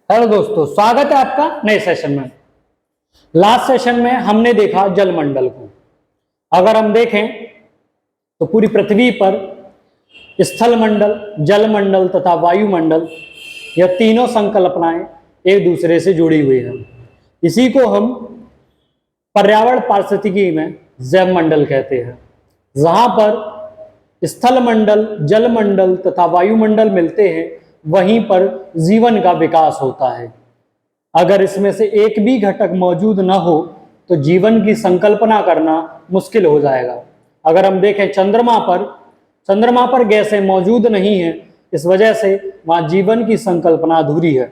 Hello दोस्तों, स्वागत है आपका नए सेशन में। लास्ट सेशन में हमने देखा जलमंडल को। अगर हम देखें तो पूरी पृथ्वी पर स्थल मंडल, जलमंडल तथा वायुमंडल, यह तीनों संकल्पनाएं एक दूसरे से जुड़ी हुई हैं। इसी को हम पर्यावरण पारिस्थितिकी में जैव मंडल कहते हैं। जहां पर स्थल मंडल, जलमंडल तथा वायुमंडल मिलते हैं, वहीं पर जीवन का विकास होता है। अगर इसमें से एक भी घटक मौजूद न हो तो जीवन की संकल्पना करना मुश्किल हो जाएगा। अगर हम देखें चंद्रमा पर गैसें मौजूद नहीं हैं, इस वजह से वहां जीवन की संकल्पना अधूरी है।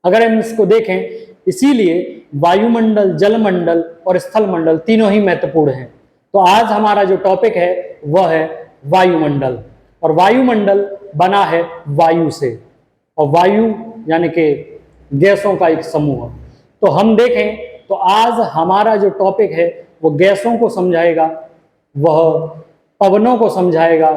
अगर हम इसको देखें, इसीलिए वायुमंडल, जलमंडल और स्थल मंडल तीनों ही महत्वपूर्ण हैं। तो आज हमारा जो टॉपिक है वह है वायुमंडल। और वायुमंडल बना है वायु से, और वायु यानी कि गैसों का एक समूह। तो हम देखें तो आज हमारा जो टॉपिक है वो गैसों को समझाएगा, वह पवनों को समझाएगा,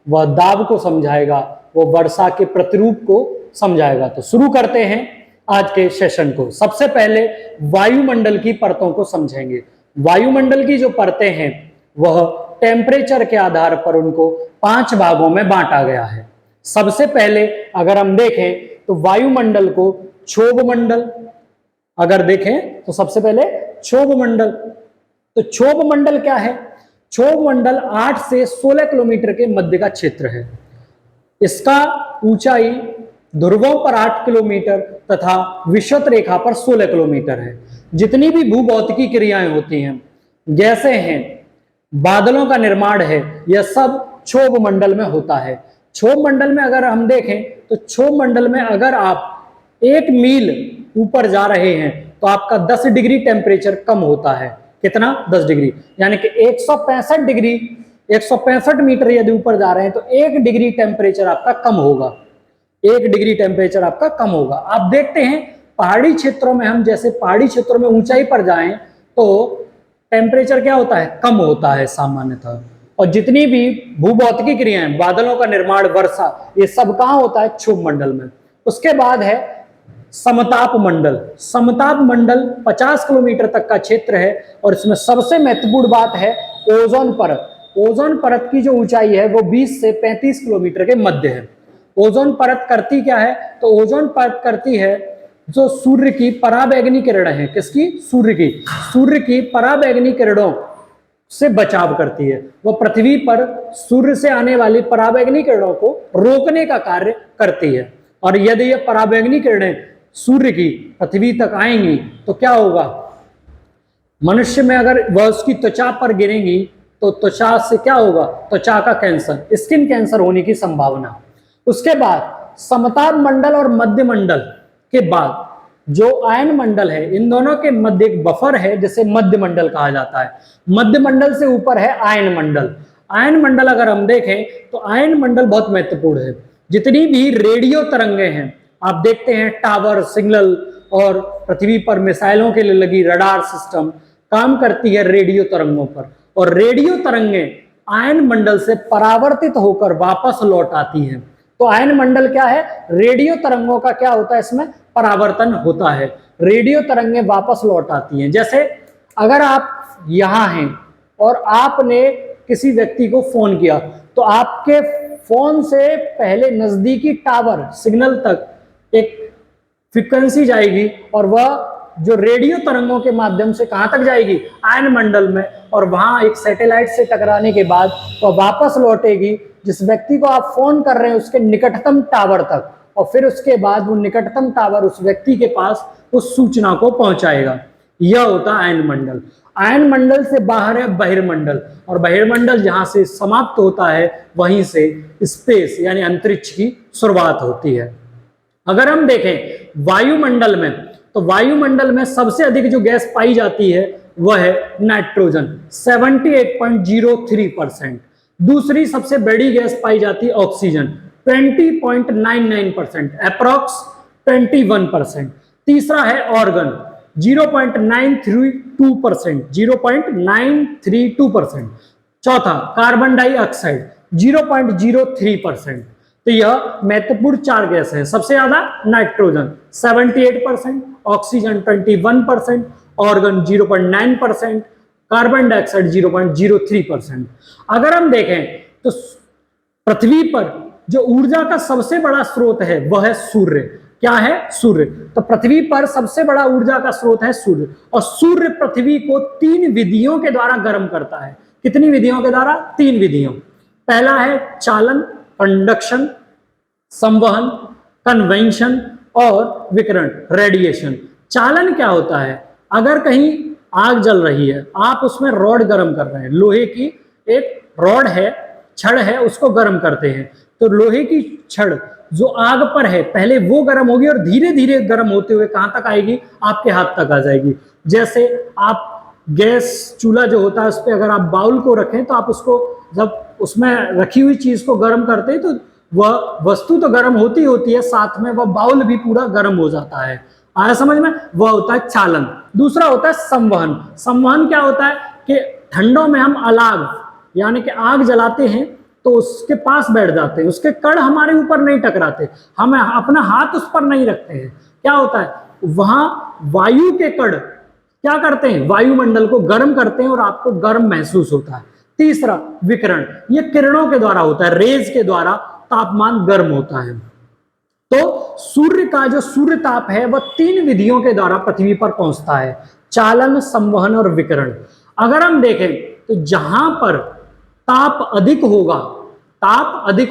वह दाब को समझाएगा, वो वर्षा के प्रतिरूप को समझाएगा। तो शुरू करते हैं आज के सेशन को। सबसे पहले वायुमंडल की परतों को समझेंगे। वायुमंडल की जो परतें हैं वह टेम्परेचर के आधार पर उनको 5 भागों में बांटा गया है। सबसे पहले अगर हम देखें तो वायुमंडल को क्षोभ मंडल, अगर देखें तो सबसे पहले क्षोभ मंडल। तो क्षोभ मंडल क्या है? क्षोभ मंडल 8 से 16 किलोमीटर के मध्य का क्षेत्र है। इसका ऊंचाई ध्रुवों पर 8 किलोमीटर तथा विषुवत रेखा पर 16 किलोमीटर है। जितनी भी भूभौतिकी क्रियाएं होती हैं, गैसें हैं, बादलों का निर्माण है, यह सब क्षोभ मंडल में होता है। क्षोभ मंडल में अगर हम देखें तो क्षोभ मंडल में अगर आप 1 मील ऊपर जा रहे हैं तो आपका 10 डिग्री टेम्परेचर कम होता है। कितना? 10 डिग्री, यानी कि 165 मीटर यदि ऊपर जा रहे हैं तो 1 डिग्री टेम्परेचर आपका कम होगा। 1 डिग्री टेम्परेचर आपका कम होगा। आप देखते हैं पहाड़ी क्षेत्रों में, हम जैसे पहाड़ी क्षेत्रों में ऊंचाई पर जाएं तो टेम्परेचर क्या होता है? कम होता है सामान्यतः। और जितनी भी भूभौतिकी क्रियाएं, बादलों का निर्माण, वर्षा, ये सब कहां होता है? क्षोभ मंडल में। उसके बाद है समताप मंडल। समताप मंडल 50 किलोमीटर तक का क्षेत्र है और इसमें सबसे महत्वपूर्ण बात है ओजोन परत। ओजोन परत की जो ऊंचाई है वो 20 से 35 किलोमीटर के मध्य है। ओजोन परत करती क्या है? तो ओजोन परत करती है जो सूर्य की पराबैंगनी किरणें हैं। किसकी? सूर्य की पराबैंगनी किरणों से बचाव करती है। वो पृथ्वी पर सूर्य से आने वाली पराबैंगनी किरणों को रोकने का कार्य करती है। और यदि ये पराबैंगनी किरणें सूर्य की पृथ्वी तक आएंगी तो क्या होगा? मनुष्य में अगर वह उसकी त्वचा पर गिरेंगी तो त्वचा से क्या होगा? त्वचा का कैंसर, स्किन कैंसर होने की संभावना। उसके बाद समताप मंडल और मध्य मंडल के बाद जो आयन मंडल है, इन दोनों के मध्य एक बफर है जिसे मध्य मंडल कहा जाता है। मध्य मंडल से ऊपर है आयन मंडल। आयन मंडल अगर हम देखें तो आयन मंडल बहुत महत्वपूर्ण है। जितनी भी रेडियो तरंगे हैं, आप देखते हैं टावर, सिग्नल और पृथ्वी पर मिसाइलों के लिए लगी रडार सिस्टम काम करती है रेडियो तरंगों पर। और रेडियो तरंगे आयन मंडल से परावर्तित होकर वापस लौट आती हैं। तो आयन मंडल क्या है? रेडियो तरंगों का क्या होता है? इसमें परावर्तन होता है, रेडियो तरंगें वापस लौट आती हैं। जैसे अगर आप यहां हैं और आपने किसी व्यक्ति को फोन किया तो आपके फोन से पहले नजदीकी टावर, सिग्नल तक एक फ्रीक्वेंसी जाएगी और वह जो रेडियो तरंगों के माध्यम से कहां तक जाएगी? आयन मंडल में। और वहां एक सैटेलाइट से टकराने के बाद वह वापस लौटेगी जिस व्यक्ति को आप फोन कर रहे हैं उसके निकटतम टावर तक, और फिर उसके बाद वो निकटतम टावर उस व्यक्ति के पास उस सूचना को पहुंचाएगा। यह होता है आयन मंडल। आयन मंडल से बाहर है बहिर्मंडल, और बहिर्मंडल जहां से समाप्त होता है वहीं से स्पेस यानी अंतरिक्ष की शुरुआत होती है। अगर हम देखें वायुमंडल में, तो वायुमंडल में सबसे अधिक जो गैस पाई जाती है वह है नाइट्रोजन, 78.03%। दूसरी सबसे बड़ी गैस पाई जाती है ऑक्सीजन, 20.99%, अप्रॉक्स 21%। तीसरा है ऑर्गन, 0.932%। चौथा कार्बन डाइऑक्साइड, 0.03%। तो यह महत्वपूर्ण 4 गैस हैं। सबसे ज्यादा nitrogen 78%, oxygen 21%, organ 0.9%, carbon dioxide 0.03%। अगर हम देखें तो पृथ्वी पर जो ऊर्जा का सबसे बड़ा स्रोत है वह है सूर्य। क्या है? सूर्य। तो पृथ्वी पर सबसे बड़ा ऊर्जा का स्रोत है सूर्य, और सूर्य पृथ्वी को 3 विधियों के द्वारा गर्म करता है। कितनी विधियों के द्वारा? 3 विधियों। पहला है चालन, कंडक्शन, संवहन, कन्वेंशन, और विकिरण, रेडिएशन। चालन क्या होता है? अगर कहीं आग जल रही है, आप उसमें रॉड गर्म कर रहे हैं, लोहे की एक रॉड है, छड़ है, उसको गर्म करते हैं, तो लोहे की छड़ जो आग पर है पहले वो गर्म होगी और धीरे धीरे गर्म होते हुए कहां तक आएगी? आपके हाथ तक आ जाएगी। जैसे आप गैस चूल्हा जो होता है उस पर अगर आप बाउल को रखें तो आप उसको जब उसमें रखी हुई चीज को गर्म करते हैं तो वह वस्तु तो गर्म होती है, साथ में वह बाउल भी पूरा गर्म हो जाता है। आया समझ में? वह होता है चालन। दूसरा होता है संवहन। संवहन क्या होता है कि ठंडों में हम अलाग यानी कि आग जलाते हैं तो उसके पास बैठ जाते हैं, उसके कण हमारे ऊपर नहीं टकराते, हम अपना हाथ उस पर नहीं रखते हैं। क्या होता है? वहां वायु के कण क्या करते हैं? वायुमंडल को गर्म करते हैं और आपको गर्म महसूस होता है। तीसरा विकिरण, ये किरणों के द्वारा होता है, रेज के द्वारा तापमान गर्म होता है। तो सूर्य का जो सूर्य ताप है वह 3 विधियों के द्वारा पृथ्वी पर पहुंचता है, चालन, संवहन और विकिरण। अगर हम देखें तो जहां पर ताप अधिक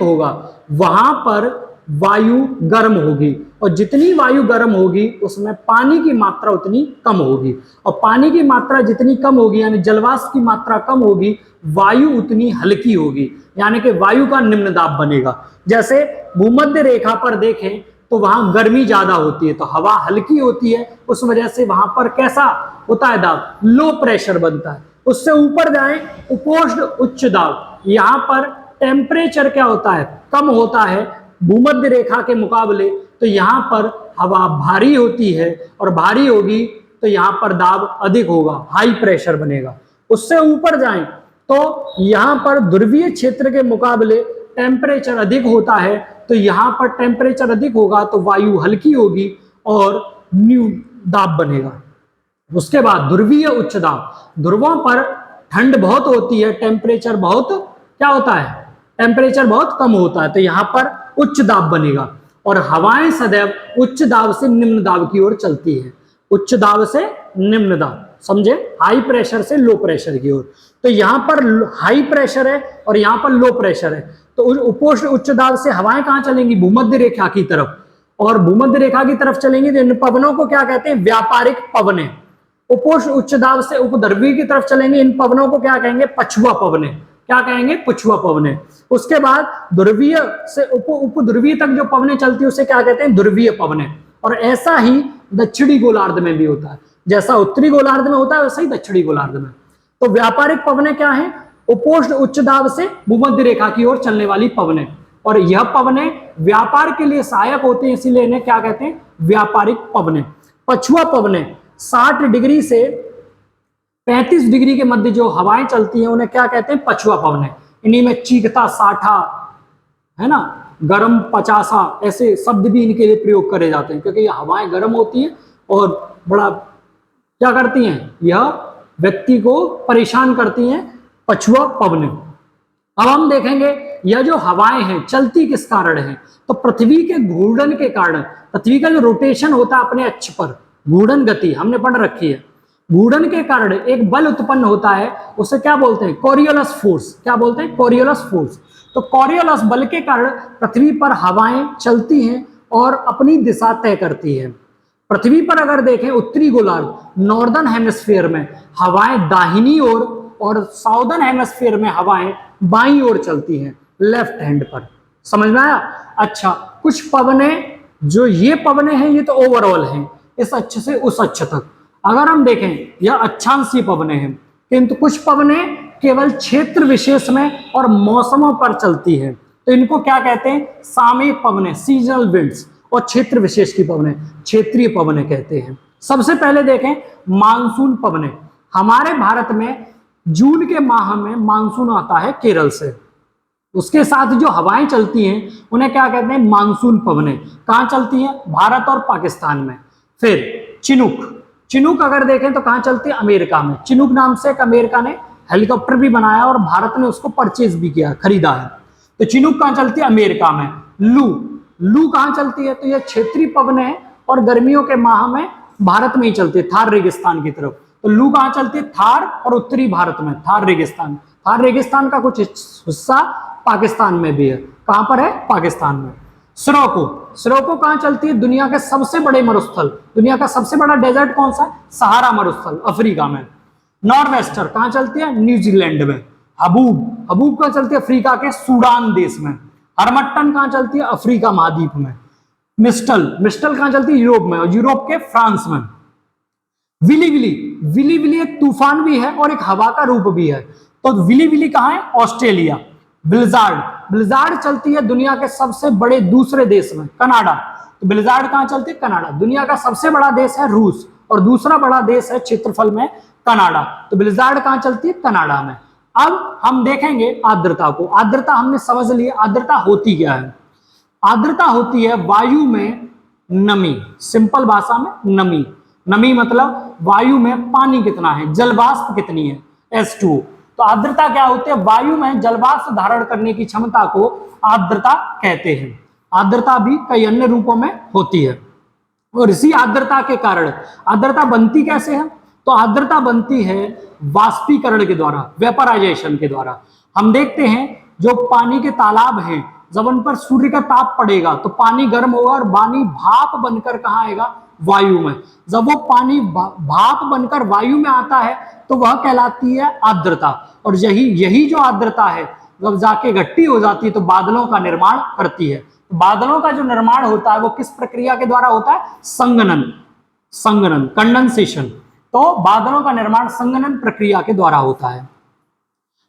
होगा वहां पर वायु गर्म होगी, और जितनी वायु गर्म होगी उसमें पानी की मात्रा उतनी कम होगी, और पानी की मात्रा जितनी कम होगी यानी जलवाष्प की मात्रा कम होगी, वायु उतनी हल्की होगी, यानी कि वायु का निम्न दाब बनेगा। जैसे भूमध्य रेखा पर देखें तो वहां गर्मी ज्यादा होती है तो हवा हल्की होती है, उस वजह से वहां पर कैसा होता है दाब? लो प्रेशर बनता है। उससे ऊपर जाएं उपोष्ण उच्च दाब, यहां पर टेम्परेचर क्या होता है? कम होता है भूमध्य रेखा के मुकाबले, तो यहां पर हवा भारी होती है और भारी होगी तो यहां पर दाब अधिक होगा, हाई प्रेशर बनेगा। उससे ऊपर जाएं तो यहां पर ध्रुवीय क्षेत्र के मुकाबले टेम्परेचर अधिक होता है, तो यहां पर टेम्परेचर अधिक होगा तो वायु हल्की होगी और न्यू दाब बनेगा। उसके बाद ध्रुवीय उच्च दाब, ध्रुवों पर ठंड बहुत होती है, टेम्परेचर बहुत क्या होता है? टेम्परेचर बहुत कम होता है, तो यहां पर उच्च दाब बनेगा, और हवाएं सदैव उच्च दाब से निम्न दाब की ओर चलती है। उच्च दाब से निम्न दाब, समझे? हाई प्रेशर से लो प्रेशर की ओर। तो यहां पर हाई प्रेशर है और यहां पर लो प्रेशर है, तो उपोष्ण उच्च दाब से हवाएं कहां चलेंगी? भूमध्य रेखा की तरफ, और भूमध्य रेखा की तरफ चलेंगी तो इन पवनों को क्या कहते हैं? व्यापारिक पवने। उपोष्ण उच्च दाब से उपध्रुवी की तरफ चलेंगे, इन पवनों को क्या कहेंगे? पछुआ पवने। क्या कहेंगे? पछुआ पवने। उसके बाद ध्रुवीय से उपध्रुवीय तक जो पवने चलती है उसे क्या कहते हैं? ध्रुवीय पवने। और ऐसा ही दक्षिणी गोलार्ध में भी होता है, जैसा उत्तरी गोलार्ध में होता है वैसा ही दक्षिणी गोलार्ध में। तो व्यापारिक पवने क्या है? उपोष्ण उच्च दाब से भूमध्य रेखा की ओर चलने वाली पवने, और यह पवने व्यापार के लिए सहायक होते हैं, इसीलिए इन्हें क्या कहते हैं? व्यापारिक पवने। पछुआ पवने 60 डिग्री से 35 डिग्री के मध्य जो हवाएं चलती हैं उन्हें क्या कहते हैं? पछुआ पवने। इन्हीं में चीखता, साठा, है ना, गरम, पचासा, ऐसे शब्द भी इनके लिए प्रयोग करे जाते हैं, क्योंकि ये हवाएं गर्म होती हैं और बड़ा क्या करती हैं? यह व्यक्ति को परेशान करती हैं, पछुआ पवने। अब हम देखेंगे यह जो हवाएं हैं चलती किस कारण है? तो पृथ्वी के घूर्णन के कारण। पृथ्वी का जो रोटेशन होता है अपने अक्ष पर, घूर्णन गति हमने पढ़ रखी है, घूर्णन के कारण एक बल उत्पन्न होता है, उसे क्या बोलते हैं? कोरियोलस फोर्स। क्या बोलते हैं? कोरियोलस फोर्स। तो कोरियोलस बल के कारण पृथ्वी पर हवाएं चलती हैं और अपनी दिशा तय करती है। पृथ्वी पर अगर देखें उत्तरी गोलार्ध नॉर्दर्न हेमिस्फीयर में हवाएं दाहिनी ओर और साउदर्न हेमिस्फीयर में हवाएं बाईं ओर चलती हैं, लेफ्ट हैंड पर। समझ में आया? अच्छा, कुछ पवने, जो ये पवने हैं ये तो ओवरऑल हैं, इस अक्ष से उस अक्ष तक। अगर हम देखें यह अक्षांशीय पवने हैं, किंतु कुछ पवने केवल क्षेत्र विशेष में और मौसमों पर चलती है, तो इनको क्या कहते हैं? सामयिक पवने, सीजनल विंड्स। और क्षेत्र विशेष की पवने क्षेत्रीय पवने कहते हैं। सबसे पहले देखें मानसून पवने। हमारे भारत में जून के माह में मानसून आता है केरल से, उसके साथ जो हवाएं चलती हैं उन्हें क्या कहते हैं, मानसून पवनें। कहाँ चलती हैं, भारत और पाकिस्तान में। फिर चिनूक, चिनूक अगर देखें तो कहाँ चलती है, अमेरिका में। चिनूक नाम से एक अमेरिका ने हेलीकॉप्टर भी बनाया और भारत ने उसको परचेज भी किया, खरीदा है। तो चिनूक कहाँ चलती है, अमेरिका में। लू, लू कहाँ चलती है, तो यह क्षेत्रीय पवनें है और गर्मियों के माह में भारत में ही चलती है, थार रेगिस्तान की तरफ। तो लू कहाँ चलती है, थार और उत्तरी भारत में, थार रेगिस्तान। थार रेगिस्तान का कुछ हिस्सा पाकिस्तान में भी है। कहां पर है, पाकिस्तान में। सिरोको, सिरोको कहां चलती है, दुनिया के सबसे बड़े मरुस्थल, दुनिया का सबसे बड़ा डेजर्ट कौन सा है, सहारा मरुस्थल, अफ्रीका में। नॉर्वेस्टर कहां चलती है, न्यूजीलैंड में। हबूब, हबूब कहां चलती है, अफ्रीका के सूडान देश में। हरमट्टन कहां चलती है, अफ्रीका महाद्वीप में। मिस्टल, मिस्टल कहां चलती है, यूरोप में, और यूरोप के फ्रांस में। विली विली, विली विली एक तूफान भी है और एक हवा का रूप भी है। तो विली विली कहां है, ऑस्ट्रेलिया। ब्लिजार्ड, ब्लिजार्ड चलती है दुनिया के सबसे बड़े दूसरे देश में, कनाडा। तो ब्लिजार्ड कहां चलती है, कनाडा। दुनिया का सबसे बड़ा देश है रूस और दूसरा बड़ा देश है क्षेत्रफल में कनाडा। तो ब्लिजार्ड कहां चलती है, कनाडा में। अब हम देखेंगे आर्द्रता को। आर्द्रता हमने समझ ली, आर्द्रता होती क्या है। आर्द्रता होती है वायु में नमी, सिंपल भाषा में नमी। नमी मतलब वायु में पानी कितना है, जलवाष्प कितनी है, H2O। तो आर्द्रता क्या होती है, वायु में जलवाष्प धारण करने की क्षमता को आर्द्रता कहते हैं। आर्द्रता भी कई अन्य रूपों में होती है और इसी आर्द्रता के कारण आर्द्रता बनती कैसे है, तो आर्द्रता बनती है वाष्पीकरण के द्वारा, वेपराइजेशन के द्वारा। हम देखते हैं जो पानी के तालाब हैं, जब उन पर सूर्य का ताप पड़ेगा तो पानी गर्म होगा और पानी भाप बनकर कहाँ आएगा, वायु में। जब वो पानी भाप बनकर वायु में आता है तो वह कहलाती है आर्द्रता। और यही जो आर्द्रता है जब जाके गट्टी हो जाती है तो बादलों का निर्माण करती है। तो बादलों का जो निर्माण होता है वो किस प्रक्रिया के द्वारा होता है, संघनन, संघनन, कंडेंसेशन। तो बादलों का निर्माण संघनन प्रक्रिया के द्वारा होता है।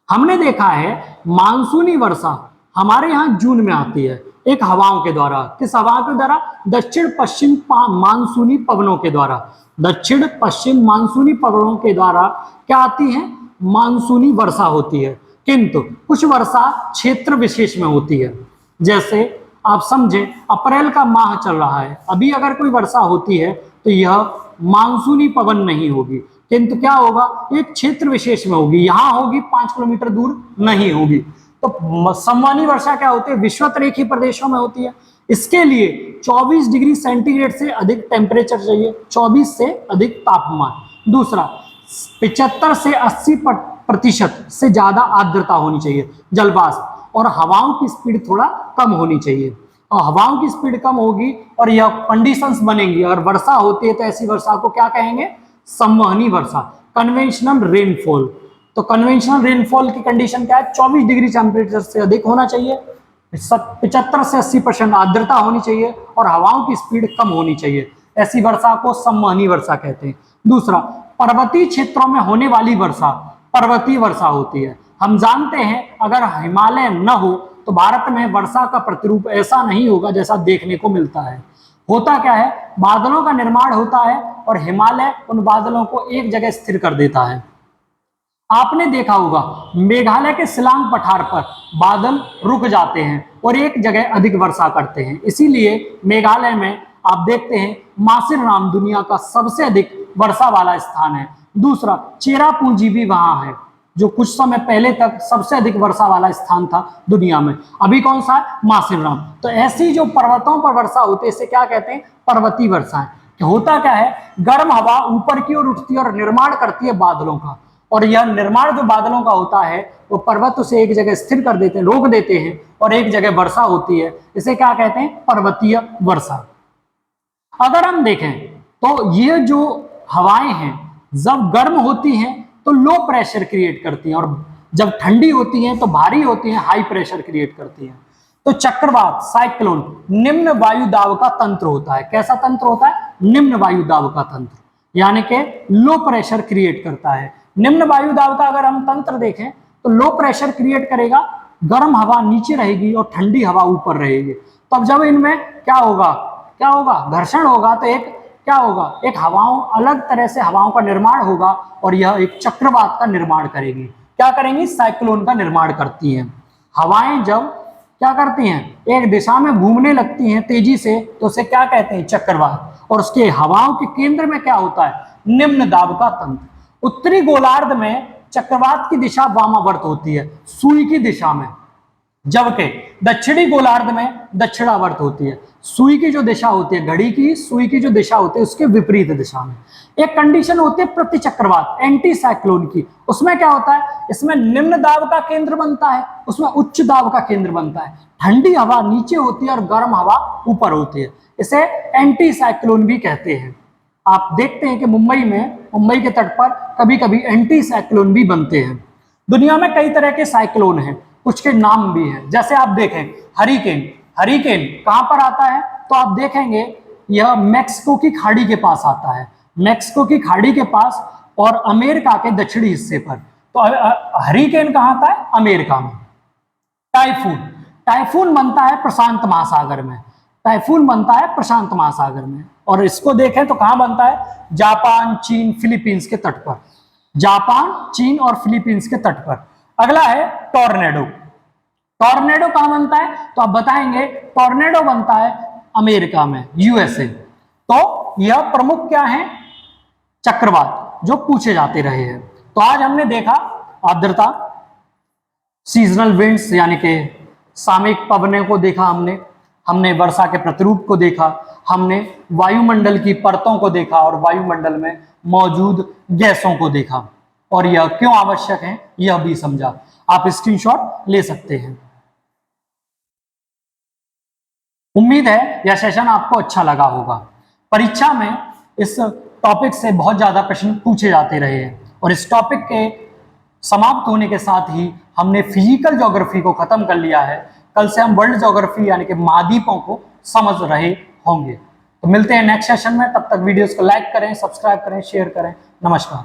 हमने देखा है मानसूनी वर्षा हमारे यहाँ जून में आती है, एक हवाओं के द्वारा। किस हवाओं के द्वारा, दक्षिण पश्चिम मानसूनी पवनों के द्वारा। दक्षिण पश्चिम मानसूनी पवनों के द्वारा क्या आती है, मानसूनी वर्षा होती है। किंतु कुछ वर्षा क्षेत्र विशेष में होती है। जैसे आप समझे अप्रैल का माह चल रहा है, अभी अगर कोई वर्षा होती है तो यह मानसूनी पवन नहीं होगी, किंतु क्या होगा, एक क्षेत्र विशेष में होगी। यहां होगी 5 किलोमीटर दूर नहीं होगी। तो संवहनी वर्षा क्या होती है, विषुवत रेखीय प्रदेशों में होती है। इसके लिए 24 डिग्री सेंटीग्रेड से अधिक टेम्परेचर चाहिए, 24 से अधिक तापमान। दूसरा 75 से 80% से ज्यादा आर्द्रता होनी चाहिए, जलवाष्प, और हवाओं की स्पीड थोड़ा कम होनी चाहिए। और हवाओं की स्पीड कम होगी और यह कंडीशंस बनेंगी, अगर वर्षा होती है तो ऐसी वर्षा को क्या कहेंगे, संवहनी वर्षा, कन्वेंशनल रेनफॉल। तो कन्वेंशनल रेनफॉल की कंडीशन क्या है, 24 डिग्री टेम्परेचर से अधिक होना चाहिए, 75 से 80% आर्द्रता होनी चाहिए और हवाओं की स्पीड कम होनी चाहिए। ऐसी वर्षा को संवहनी वर्षा कहते हैं। दूसरा, पर्वतीय क्षेत्रों में होने वाली वर्षा पर्वतीय वर्षा होती है। हम जानते हैं अगर हिमालय न हो तो भारत में वर्षा का प्रतिरूप ऐसा नहीं होगा जैसा देखने को मिलता है। होता क्या है, बादलों का निर्माण होता है और हिमालय उन बादलों को एक जगह स्थिर कर देता है। आपने देखा होगा मेघालय के शिलांग पठार पर बादल रुक जाते हैं और एक जगह अधिक वर्षा करते हैं। इसीलिए मेघालय में आप देखते हैं मासिरनाम दुनिया का सबसे अधिक वर्षा वाला स्थान है। दूसरा, चेरापूंजी भी वहां है जो कुछ समय पहले तक सबसे अधिक वर्षा वाला स्थान था दुनिया में। अभी कौन सा है, मासिरनाम। तो ऐसी जो पर्वतों पर वर्षा होती है इसे क्या कहते हैं, पर्वतीय वर्षा है। होता क्या है, गर्म हवा ऊपर की ओर उठती है और निर्माण करती है बादलों का, और यह निर्माण जो बादलों का होता है वो पर्वत उसे एक जगह स्थिर कर देते हैं, रोक देते हैं और एक जगह वर्षा होती है। इसे क्या कहते हैं, पर्वतीय वर्षा। अगर हम देखें तो ये जो हवाएं हैं जब गर्म होती हैं तो लो प्रेशर क्रिएट करती हैं और जब ठंडी होती हैं तो भारी होती हैं, हाई प्रेशर क्रिएट करती हैं। तो चक्रवात, साइक्लोन निम्न वायु दाब का तंत्र होता है। कैसा तंत्र होता है, निम्न वायु दाब का तंत्र, यानी कि लो प्रेशर क्रिएट करता है। निम्न वायु दाब का अगर हम तंत्र देखें तो लो प्रेशर क्रिएट करेगा, गर्म हवा नीचे रहेगी और ठंडी हवा ऊपर रहेगी। तब जब इनमें क्या होगा, घर्षण होगा तो एक क्या होगा, एक हवाओं अलग तरह से हवाओं का निर्माण होगा और यह एक चक्रवात का निर्माण करेगी। क्या करेंगी, साइक्लोन का निर्माण करती है। हवाएं जब क्या करती हैं, एक दिशा में घूमने लगती हैं तेजी से, तो उसे क्या कहते हैं, चक्रवात। और उसके हवाओं के केंद्र में क्या होता है, निम्न दाब का तंत्र। उत्तरी गोलार्ध में चक्रवात की दिशा वामावर्त होती है, सुई की दिशा में, जबकि दक्षिणी गोलार्ध में दक्षिणावर्त होती है। सुई की जो दिशा होती है, घड़ी की सुई की जो दिशा होती है, उसके विपरीत दिशा में। एक कंडीशन होती है प्रति चक्रवात, एंटी साइक्लोन की। उसमें क्या होता है, इसमें निम्न दाब का केंद्र बनता है, उसमें उच्च दाब का केंद्र बनता है। ठंडी हवा नीचे होती है और गर्म हवा ऊपर होती है। इसे एंटी साइक्लोन भी कहते हैं। आप देखते हैं कि मुंबई के तट पर कभी कभी एंटी साइक्लोन भी बनते हैं। दुनिया में कई तरह के साइक्लोन हैं, कुछ के नाम भी हैं। जैसे आप देखें हरिकेन, हरिकेन कहां पर आता है, तो आप देखेंगे यह मैक्सिको की खाड़ी के पास आता है, मैक्सिको की खाड़ी के पास और अमेरिका के दक्षिणी हिस्से पर। तो हरिकेन कहां आता है, अमेरिका में। टाइफून, टाइफून बनता है प्रशांत महासागर में, टाइफून बनता है प्रशांत महासागर में। और इसको देखें तो कहां बनता है, जापान, चीन, फिलीपींस के तट पर, जापान, चीन और फिलीपींस के तट पर। अगला है टॉर्नेडो, टॉर्नेडो कहां बनता है, तो आप बताएंगे टॉर्नेडो बनता है अमेरिका में, यूएसए। तो यह प्रमुख क्या है, चक्रवात जो पूछे जाते रहे हैं। तो आज हमने देखा आर्द्रता, सीजनल विंड्स यानी कि सामयिक पवनों को देखा, हमने वर्षा के प्रतिरूप को देखा, हमने वायुमंडल की परतों को देखा और वायुमंडल में मौजूद गैसों को देखा, और यह क्यों आवश्यक है यह भी समझा। आप स्क्रीनशॉट ले सकते हैं। उम्मीद है यह सेशन आपको अच्छा लगा होगा। परीक्षा में इस टॉपिक से बहुत ज्यादा प्रश्न पूछे जाते रहे हैं, और इस टॉपिक के समाप्त होने के साथ ही हमने फिजिकल ज्योग्राफी को खत्म कर लिया है। कल से हम वर्ल्ड ज्योग्राफी यानी कि महाद्वीपों को समझ रहे होंगे। तो मिलते हैं नेक्स्ट सेशन में, तब तक वीडियोस को लाइक करें, सब्सक्राइब करें, शेयर करें। नमस्कार।